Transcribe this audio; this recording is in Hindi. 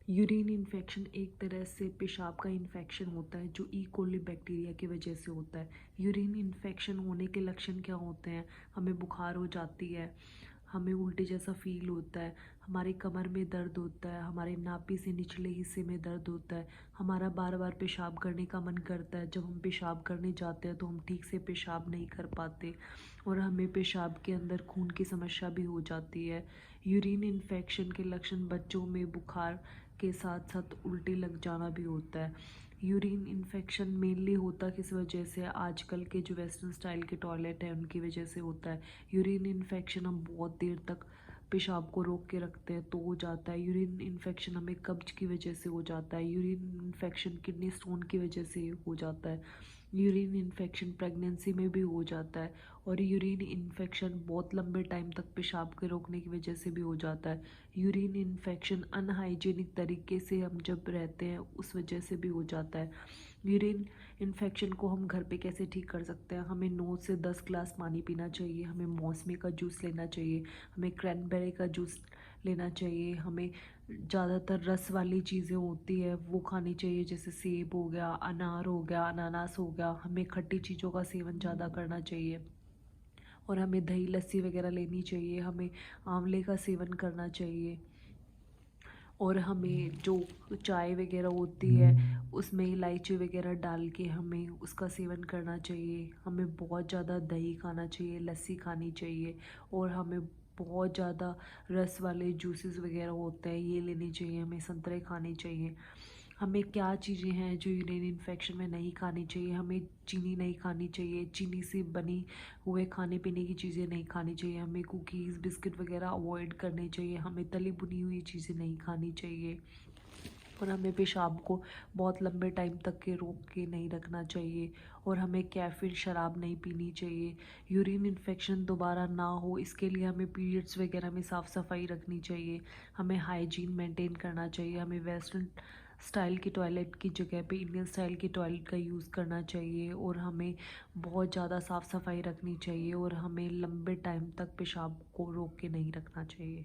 यूरिन इन्फेक्शन एक तरह से पेशाब का इन्फेक्शन होता है जो ई कोली बैक्टीरिया की वजह से होता है। यूरिन इन्फेक्शन होने के लक्षण क्या होते हैं? हमें बुखार हो जाती है, हमें उल्टे जैसा फील होता है, हमारी कमर में दर्द होता है, हमारे नाभि से निचले हिस्से में दर्द होता है, हमारा बार बार पेशाब करने का मन करता है। जब हम पेशाब करने जाते हैं तो हम ठीक से पेशाब नहीं कर पाते और हमें पेशाब के अंदर खून की समस्या भी हो जाती है। यूरिन इन्फेक्शन के लक्षण बच्चों में बुखार के साथ साथ उल्टी लग जाना भी होता है। यूरिन इन्फेक्शन मेनली होता किस वजह से? आजकल के जो वेस्टर्न स्टाइल के टॉयलेट है उनकी वजह से होता है। यूरिन इन्फेक्शन हम बहुत देर तक पेशाब को रोक के रखते हैं तो हो जाता है। यूरिन इन्फेक्शन हमें कब्ज की वजह से हो जाता है। यूरिन इन्फेक्शन किडनी स्टोन की वजह से हो जाता है। यूरिन इन्फेक्शन प्रेगनेंसी में भी हो जाता है और यूरिन इन्फेक्शन बहुत लंबे टाइम तक पेशाब के रोकने की वजह से भी हो जाता है। यूरिन इन्फेक्शन अनहाइजीनिक तरीके से हम जब रहते हैं उस वजह से भी हो जाता है। यूरिन इन्फेक्शन को हम घर पे कैसे ठीक कर सकते हैं? हमें 9 से 10 ग्लास पानी पीना चाहिए, हमें मौसमी का जूस लेना चाहिए, हमें क्रैनबेरी का जूस लेना चाहिए, हमें ज़्यादातर रस वाली चीज़ें होती है वो खानी चाहिए, जैसे सेब हो गया, अनार हो गया, अनानास हो गया। हमें खट्टी चीज़ों का सेवन ज़्यादा करना चाहिए और हमें दही लस्सी वगैरह लेनी चाहिए, हमें आंवले का सेवन करना चाहिए और हमें जो चाय वगैरह होती है उसमें इलायची वगैरह डाल के हमें उसका सेवन करना चाहिए। हमें बहुत ज़्यादा दही खाना चाहिए, लस्सी खानी चाहिए और हमें बहुत ज़्यादा रस वाले जूसेस वगैरह होते हैं ये लेने चाहिए, हमें संतरे खाने चाहिए। हमें क्या चीज़ें हैं जो यूरिन इन्फेक्शन में नहीं खानी चाहिए? हमें चीनी नहीं खानी चाहिए, चीनी से बनी हुए खाने पीने की चीज़ें नहीं खानी चाहिए, हमें कुकीज़ बिस्किट वगैरह अवॉइड करने चाहिए, हमें तली भुनी हुई चीज़ें नहीं खानी चाहिए और हमें पेशाब को बहुत लंबे टाइम तक के रोक के नहीं रखना चाहिए और हमें कैफीन शराब नहीं पीनी चाहिए। यूरिन इन्फेक्शन दोबारा ना हो इसके लिए हमें पीरियड्स वगैरह में साफ़ सफाई रखनी चाहिए, हमें हाइजीन मेंटेन करना चाहिए, हमें वेस्टर्न स्टाइल की टॉयलेट की जगह पे इंडियन स्टाइल की टॉयलेट का यूज़ करना चाहिए और हमें बहुत ज़्यादा साफ़ सफाई रखनी चाहिए और हमें लंबे टाइम तक पेशाब को रोक के नहीं रखना चाहिए।